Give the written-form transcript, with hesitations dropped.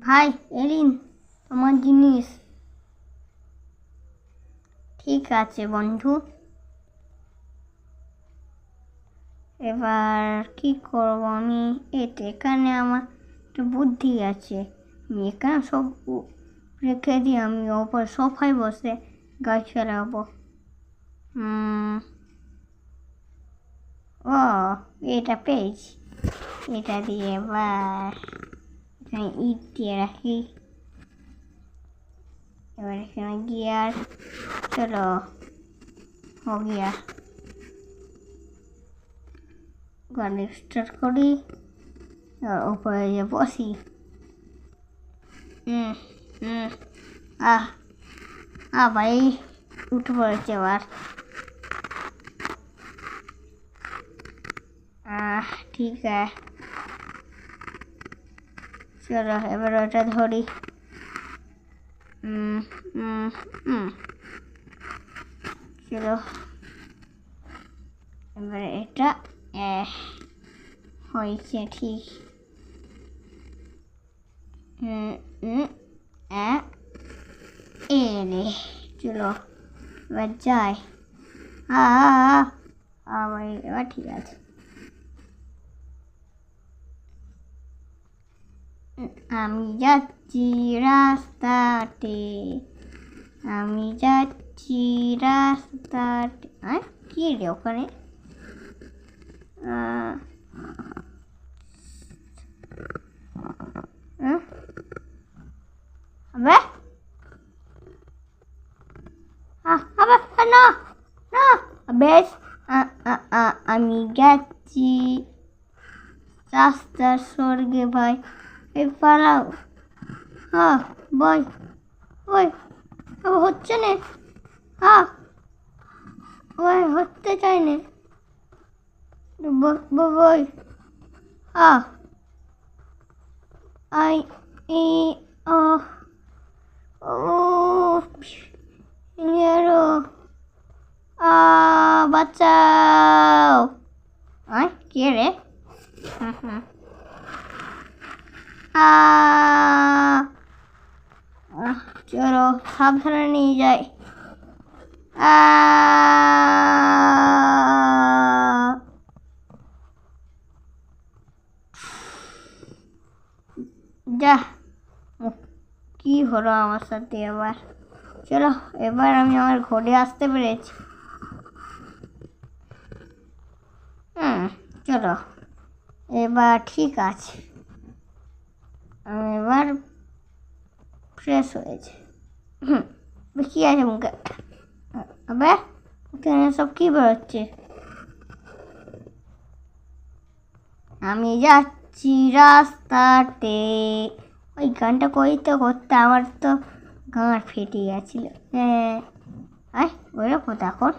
ভাই এলিন, তোমার জিনিস। ঠিক আছে বন্ধু, এবার কি করব আমি? এখানে আমার একটু বুদ্ধি আছে। আমি এখানে সব রেখে দিই, আমি ওপর সোফায় বসে গাছ লাগাবো। ও, এটা পেয়েছি। এটা দিয়ে এবার এখানে ইট দিয়ে রাখি। এবার এখানে গিয়ার, চলো हो गया। गाड़ी स्टार्ट करी और ऊपर ये बसी। भाई उठ पड़े एबार। ठीक है, चलो एबार ओटा धरी। चलो এবার এটা হয়েছে ঠিক। এরে চলো এবার যাই। এবার ঠিক আছে। আমি যাচ্ছি রাস্তাতে, আমি যাচ্ছি রাস্তাতে। কি রে ওখানে? বেশ, আমি যাচ্ছি রাস্তার স্বর্গে ভাই। এই পালাও। বই ওই হচ্ছে না। ওই হতে চাই না। বই আই ই ও বাঁচাও। কে রে? চলো সাবধানে নিয়ে যাই। যা, কি হলো আমার সাথে এবার? চলো এবার আমি আমার ঘরে আসতে পেরেছি। চলো এবার ঠিক আছে, আমি এবার ফ্রেশ হয়েছে। কি আছে মুখে? এখানে সব কি বেরোচ্ছে? আমি যাচ্ছি রাস্তাতে। ওই গানটা করতে করতে আমার তো গাঁট ফেটে গেছিল। ওই রকম এখন